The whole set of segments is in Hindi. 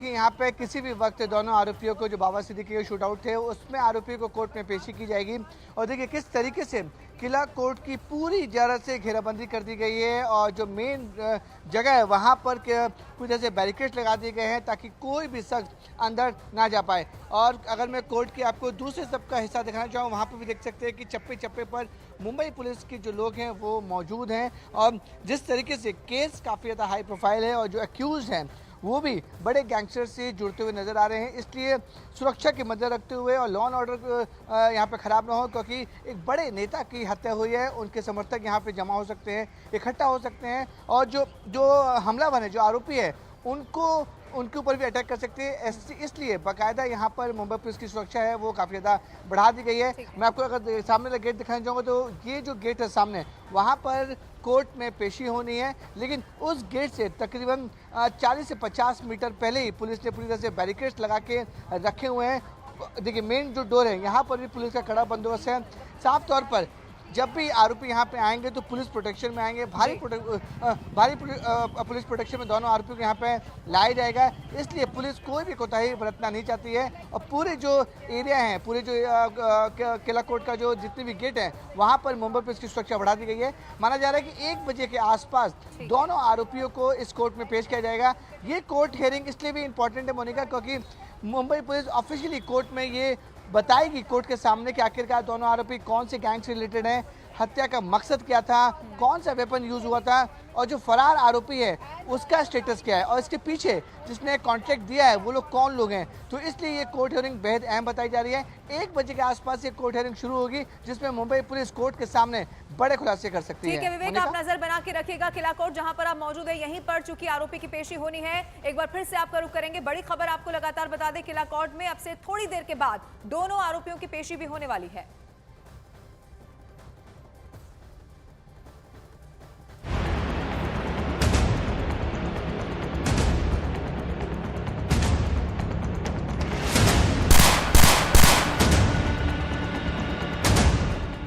कि यहाँ पे किसी भी वक्त दोनों आरोपियों को जो बाबा सिद्दीकी के शूट आउट थे उसमें आरोपियों को कोर्ट में पेशी की जाएगी। और देखिए किस तरीके से किला कोर्ट की पूरी तरह से घेराबंदी कर दी गई है और जो मेन जगह है वहाँ पर कुछ ऐसे बैरिकेड लगा दिए गए हैं ताकि कोई भी शख्स अंदर ना जा पाए। और अगर मैं कोर्ट की आपको दूसरे सब का हिस्सा दिखाना चाहूँ, वहाँ पर भी देख सकते हैं कि चप्पे चप्पे पर मुंबई पुलिस के जो लोग हैं वो मौजूद हैं। और जिस तरीके से केस काफ़ी ज़्यादा हाई प्रोफाइल है और जो एक्यूज हैं वो भी बड़े गैंगस्टर से जुड़ते हुए नजर आ रहे हैं, इसलिए सुरक्षा के मद्दे रखते हुए और लॉ एंड ऑर्डर यहाँ पे खराब ना हो, क्योंकि एक बड़े नेता की हत्या हुई है, उनके समर्थक यहाँ पे जमा हो सकते हैं, इकट्ठा हो सकते हैं और जो जो हमलावर है, जो आरोपी है, उनके ऊपर भी अटैक कर सकते हैं। इसलिए बाकायदा यहाँ पर मुंबई पुलिस की सुरक्षा है वो काफ़ी ज़्यादा बढ़ा दी गई है। मैं आपको अगर सामने वाला गेट दिखाना चाहूँगा तो ये जो गेट है सामने, वहाँ पर कोर्ट में पेशी होनी है, लेकिन उस गेट से तकरीबन 40 से 50 मीटर पहले ही पुलिस ने पूरी तरह से बैरिकेड्स लगा के रखे हुए हैं। देखिए मेन जो डोर है यहाँ पर भी पुलिस का कड़ा बंदोबस्त है। साफ तौर पर जब भी आरोपी यहाँ पे आएंगे तो पुलिस प्रोटेक्शन में आएंगे, भारी पुलिस प्रोटेक्शन में दोनों आरोपियों को यहाँ पे लाया जाएगा। इसलिए पुलिस कोई भी कोताही बरतना नहीं चाहती है और पूरे जो एरिया हैं, पूरे जो किला कोर्ट का जो जितने भी गेट हैं वहाँ पर मुंबई पुलिस की सुरक्षा बढ़ा दी गई है। माना जा रहा है कि 1 बजे के आसपास दोनों आरोपियों को इस कोर्ट में पेश किया जाएगा। ये कोर्ट हियरिंग इसलिए भी इम्पोर्टेंट है मोनिका, क्योंकि मुंबई पुलिस ऑफिशियली कोर्ट में ये बताएगी कोर्ट के सामने कि आखिरकार दोनों आरोपी कौन से गैंग से रिलेटेड हैं, हत्या का मकसद क्या था, कौन सा वेपन यूज हुआ था और जो फरार आरोपी है उसका स्टेटस क्या है और इसके पीछे जिसने कॉन्ट्रैक्ट दिया है वो लोग कौन लोग हैं। तो इसलिए ये कोर्ट हियरिंग बेहद अहम बताई जा रही है। 1 बजे के आसपास ये कोर्ट हियरिंग शुरू होगी जिसमें मुंबई पुलिस कोर्ट के सामने बड़े खुलासे कर सकती है। ठीक है विवेक, आप नजर बना के रखिएगा किला कोर्ट जहां पर आप मौजूद है, यहीं पर चूंकि आरोपी की पेशी होनी है। एक बार फिर से आपका रुख करेंगे, बड़ी खबर आपको लगातार बता दें, किला कोर्ट में अब से थोड़ी देर के बाद दोनों आरोपियों की पेशी भी होने वाली है।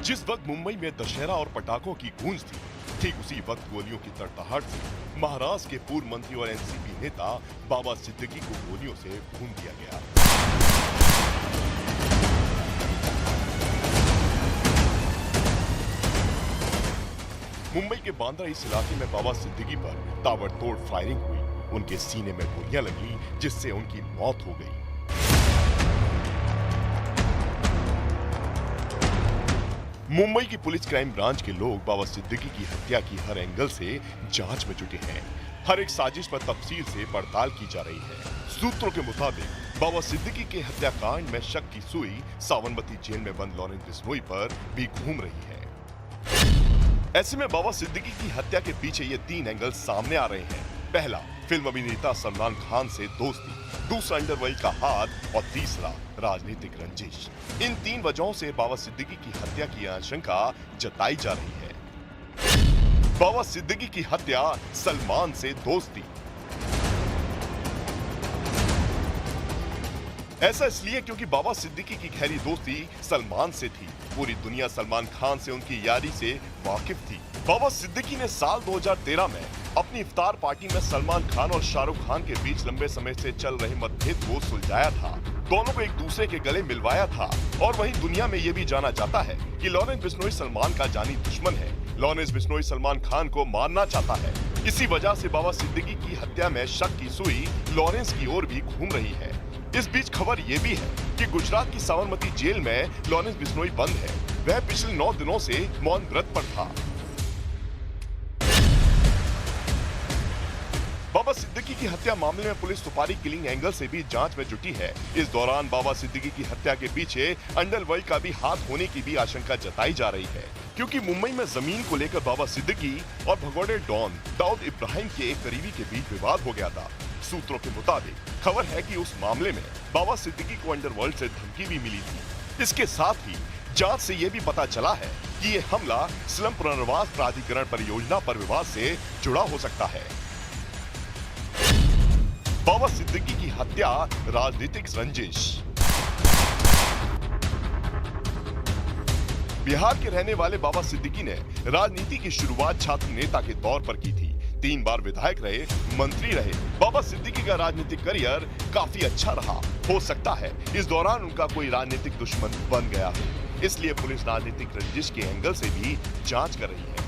जिस वक्त मुंबई में दशहरा और पटाखों की गूंज थी, ठीक उसी वक्त गोलियों की तड़तड़ाहट से महाराष्ट्र के पूर्व मंत्री और एनसीपी नेता बाबा सिद्दीकी को गोलियों से भून दिया गया। मुंबई के बांद्रा इस इलाके में बाबा सिद्दीकी पर ताबड़तोड़ फायरिंग हुई। उनके सीने में गोलियां लगी जिससे उनकी मौत हो गई। मुंबई की पुलिस क्राइम ब्रांच के लोग बाबा सिद्दीकी की हत्या की हर एंगल से जांच में जुटे हैं। हर एक साजिश पर तफसील से पड़ताल की जा रही है। सूत्रों के मुताबिक बाबा सिद्दीकी के हत्याकांड में शक की सुई साबरमती जेल में बंद लॉरेंस बिश्नोई पर भी घूम रही है। ऐसे में बाबा सिद्दीकी की हत्या के पीछे ये 3 एंगल सामने आ रहे हैं। पहला, फिल्म अभिनेता सलमान खान से दोस्ती, दूसरा अंडरवर्ल्ड का हाथ और तीसरा राजनीतिक रंजिश। इन 3 वजहों से बाबा सिद्दीकी की हत्या की आशंका जताई जा रही है। बाबा सिद्दीकी की हत्या सलमान से दोस्ती। ऐसा इसलिए क्योंकि बाबा सिद्दीकी की गहरी दोस्ती सलमान से थी। पूरी दुनिया सलमान खान से उनकी यारी से वाकिफ थी। बाबा सिद्दीकी ने साल 2013 में अपनी इफ्तार पार्टी में सलमान खान और शाहरुख खान के बीच लंबे समय से चल रहे मतभेद को सुलझाया था, दोनों को एक दूसरे के गले मिलवाया था। और वहीं दुनिया में यह भी जाना जाता है कि लॉरेंस बिश्नोई सलमान का जानी दुश्मन है। लॉरेंस बिश्नोई सलमान खान को मारना चाहता है। इसी वजह से बाबा सिद्दीकी की हत्या में शक की सुई लॉरेंस की ओर भी घूम रही है। इस बीच खबर ये भी है कि गुजरात की साबरमती जेल में लॉरेंस बिश्नोई बंद है। वह पिछले 9 दिनों से मौन व्रत पर था। बाबा सिद्दीकी की हत्या मामले में पुलिस सुपारी किलिंग एंगल से भी जांच में जुटी है। इस दौरान बाबा सिद्दीकी की हत्या के पीछे अंडरवर्ल्ड का भी हाथ होने की भी आशंका जताई जा रही है, क्योंकि मुंबई में जमीन को लेकर बाबा सिद्दीकी और भगोड़े डॉन दाऊद इब्राहिम के एक करीबी के बीच विवाद हो गया था। सूत्रों के मुताबिक खबर है कि उस मामले में बाबा सिद्दीकी को अंडरवर्ल्ड से धमकी भी मिली थी। इसके साथ ही जांच से यह भी पता चला है कि ये हमला स्लम पुनर्वास प्राधिकरण परियोजना पर विवाद से जुड़ा हो सकता है। बाबा सिद्दीकी की हत्या, राजनीतिक रंजिश। बिहार के रहने वाले बाबा सिद्दीकी ने राजनीति की शुरुआत छात्र नेता के तौर पर की थी। 3 बार विधायक रहे, मंत्री रहे। बाबा सिद्दीकी का राजनीतिक करियर काफी अच्छा रहा। हो सकता है इस दौरान उनका कोई राजनीतिक दुश्मन बन गया हो, इसलिए पुलिस राजनीतिक रंजिश के एंगल से भी जांच कर रही है।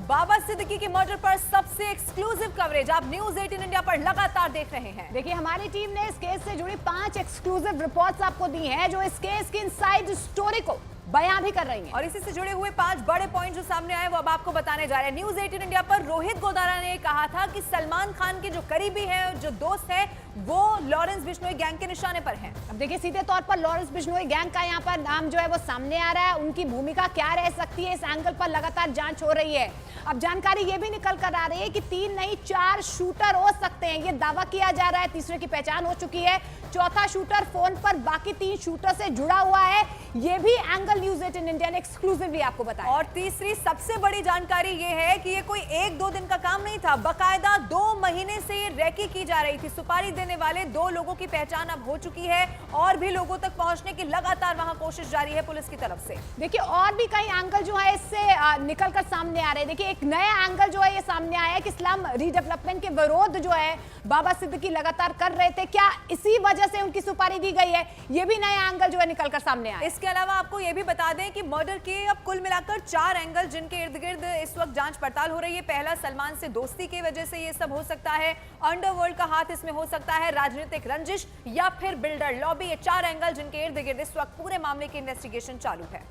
बाबा सिद्दीकी के मर्डर पर सबसे एक्सक्लूसिव कवरेज आप न्यूज 18 इंडिया पर लगातार देख रहे हैं। देखिए, हमारी टीम ने इस केस से जुड़ी 5 एक्सक्लूसिव रिपोर्ट्स आपको दी हैं जो इस केस की इनसाइड स्टोरी को बयां भी कर रही हैं। और इसी से जुड़े हुए 5 बड़े पॉइंट जो सामने आए वो अब आपको बताने जा रहे हैं। न्यूज 18 इंडिया पर रोहित गोदारा ने कहा था कि सलमान खान के जो करीबी हैं, जो दोस्त हैं, वो लॉरेंस बिश्नोई गैंग के निशाने पर हैं। अब देखिए, सीधे तौर पर लॉरेंस बिश्नोई गैंग का यहाँ पर नाम जो है वो सामने आ रहा है। उनकी भूमिका क्या रह सकती है, इस एंगल पर लगातार जांच हो रही है। अब जानकारी ये भी निकल कर आ रही है कि 3 नहीं 4 शूटर हो सकते हैं, ये दावा किया जा रहा है। तीसरे की पहचान हो चुकी है, चौथा शूटर फोन पर बाकी 3 शूटर से जुड़ा हुआ है। ये भी एंगल न्यूज 18 इंडिया ने एक्सक्लूसिवली आपको बताया। और तीसरी सबसे बड़ी जानकारी ये है कि ये कोई 1-2 दिन का काम नहीं था, बकायदा 2 महीने से ये रैकी की जा रही थी। सुपारी देने वाले 2 लोगों की पहचान अब हो चुकी है और भी लोगों तक पहुंचने की लगातार वहां कोशिश जारी है पुलिस की तरफ से। देखिए, और भी कई एंगल जो है इससे निकलकर सामने आ रहे हैं। देखिए, एक नया एंगल जो है ये सामने आया है कि इस्लाम रीडेवलपमेंट के विरोध जो है बाबा सिद्दीकी लगातार कर रहे थे, क्या इसी वजह से उनकी सुपारी दी गई है? ये भी नया एंगल जो है निकलकर सामने आया। इसके अलावा आपको ये भी बता दें कि मर्डर के अब कुल मिलाकर 4 एंगल जिनके इर्द गिर्द इस वक्त जांच पड़ताल हो रही है। पहला, सलमान से दोस्ती की वजह से ये सब हो सकता है, अंडरवर्ल्ड का हाथ इसमें हो सकता है, राजनीतिक रंजिश या फिर बिल्डर लॉबी। ये 4 एंगल जिनके इर्द गिर्द इस वक्त पूरे मामले की इन्वेस्टिगेशन चालू है।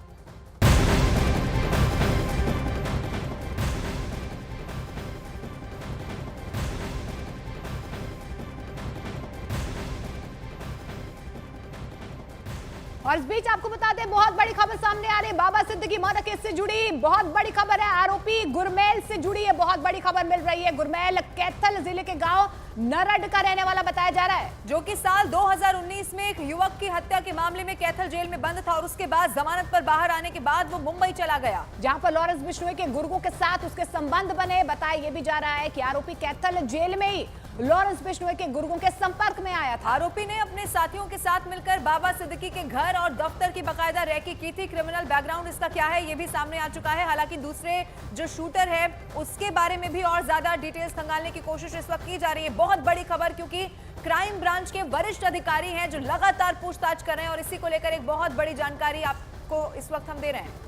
और इस बीच आपको बता दें, बहुत बड़ी खबर सामने आ रही है। बाबा सिद्दीकी मर्डर केस से जुड़ी बहुत बड़ी खबर है। आरोपी गुरमेल से जुड़ी है बहुत बड़ी खबर मिल रही है। गुरमेल कैथल जिले के गांव नरड का रहने वाला बताया जा रहा है, जो कि साल 2019 में एक युवक की हत्या के मामले में कैथल जेल में बंद था और उसके बाद जमानत पर बाहर आने के बाद वो मुंबई चला गया, जहां पर लॉरेंस बिश्नोई के गुर्गों के साथ उसके संबंध बने। बताया ये भी जा रहा है कि आरोपी कैथल जेल में ही लॉरेंस बिश्नोई के गुर्गों के संपर्क में आया था। आरोपी ने अपने साथियों के साथ मिलकर बाबा सिद्दीकी के घर और दफ्तर की बकायदा रैकी की थी। क्रिमिनल बैकग्राउंड इसका क्या है ये भी सामने आ चुका है। हालांकि दूसरे जो शूटर है उसके बारे में भी और ज्यादा डिटेल्स खंगालने की कोशिश इस वक्त की जा रही है। बहुत बड़ी खबर, क्योंकि क्राइम ब्रांच के वरिष्ठ अधिकारी हैं जो लगातार पूछताछ कर रहे हैं और इसी को लेकर एक बहुत बड़ी जानकारी आपको इस वक्त हम दे रहे हैं।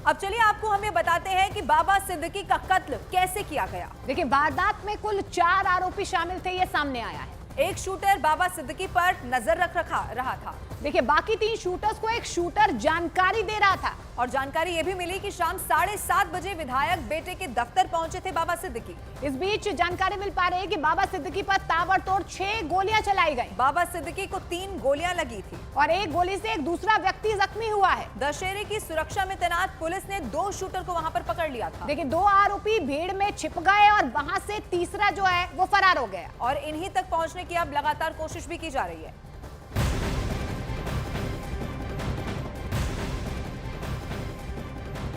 अब चलिए आपको हम ये बताते हैं कि बाबा सिद्दीकी का कत्ल कैसे किया गया। देखिए, वारदात में कुल 4 आरोपी शामिल थे, ये सामने आया है। एक शूटर बाबा सिद्दीकी पर नजर रख रहा था। देखिए, बाकी 3 शूटर्स को एक शूटर जानकारी दे रहा था और जानकारी ये भी मिली कि शाम 7:30 बजे विधायक बेटे के दफ्तर पहुंचे थे बाबा सिद्दीकी। इस बीच जानकारी मिल पा रही है कि बाबा सिद्दीकी पर ताबड़तोड़ 6 गोलियां चलाई गई। बाबा सिद्दीकी को 3 गोलियां लगी थी और एक गोली से एक दूसरा व्यक्ति जख्मी हुआ है। दशहरे की सुरक्षा में तैनात पुलिस ने 2 शूटर को वहां पर पकड़ लिया था। देखिए, 2 आरोपी भीड़ में छिप गए और वहां से तीसरा जो है वो फरार हो गया और इन्हीं तक पहुंचने की अब लगातार कोशिश भी की जा रही है।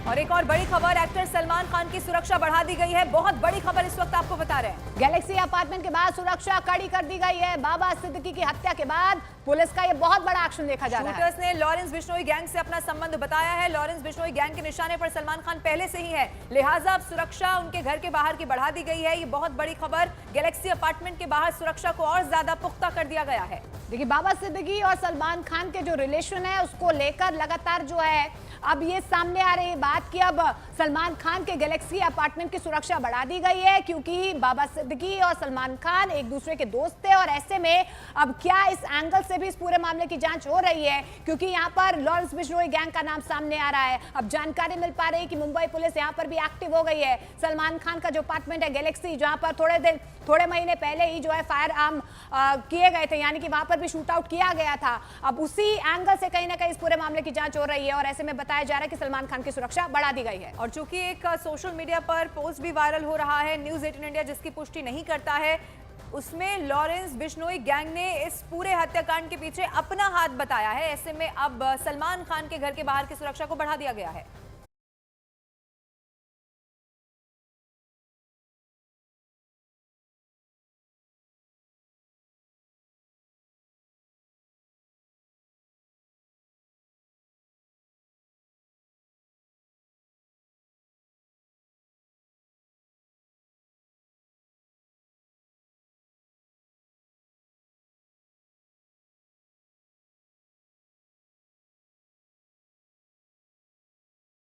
और एक और बड़ी खबर, एक्टर सलमान खान की सुरक्षा बढ़ा दी गई है। बहुत बड़ी खबर इस वक्त आपको बता रहे हैं। गैलेक्सी अपार्टमेंट के बाद सुरक्षा कड़ी कर दी गई है। बाबा सिद्दीकी की हत्या के बाद पुलिस का ये बहुत बड़ा एक्शन देखा जा रहा है। शूटर्स ने लॉरेंस बिश्नोई गैंग से अपना संबंध बताया है। लॉरेंस बिश्नोई गैंग के निशाने पर सलमान खान पहले से ही है, लिहाजा अब सुरक्षा उनके घर के बाहर की बढ़ा दी गई है। ये बहुत बड़ी खबर, गैलेक्सी अपार्टमेंट के बाहर सुरक्षा को और ज्यादा पुख्ता कर दिया गया है। देखिए, बाबा सिद्दीकी और सलमान खान के जो रिलेशन है उसको लेकर लगातार जो है अब ये सामने आ रही बात कि अब सलमान खान के गैलेक्सी अपार्टमेंट की सुरक्षा बढ़ा दी गई है, क्योंकि बाबा सिद्दीकी और सलमान खान एक दूसरे के दोस्त थे। और ऐसे में अब क्या इस एंगल से भी इस पूरे मामले की जांच हो रही है, क्योंकि यहाँ पर लॉरेंस बिश्नोई गैंग का नाम सामने आ रहा है। अब जानकारी मिल पा रही है कि मुंबई पुलिस यहाँ पर भी एक्टिव हो गई है। सलमान खान का जो अपार्टमेंट है गैलेक्सी, जहाँ पर थोड़े महीने पहले ही जो है फायर आर्म किए गए थे, यानी कि वहां पर भी शूट आउट किया गया था। अब उसी एंगल से कहीं ना कहीं इस पूरे मामले की जांच हो रही है और ऐसे में बताया जा रहा है कि सलमान खान की सुरक्षा बढ़ा दी गई है। और चूंकि एक सोशल मीडिया पर पोस्ट भी वायरल हो रहा है, न्यूज 18 इंडिया जिसकी पुष्टि नहीं करता है, उसमें लॉरेंस बिश्नोई गैंग ने इस पूरे हत्याकांड के पीछे अपना हाथ बताया है। ऐसे में अब सलमान खान के घर के बाहर की सुरक्षा को बढ़ा दिया गया है।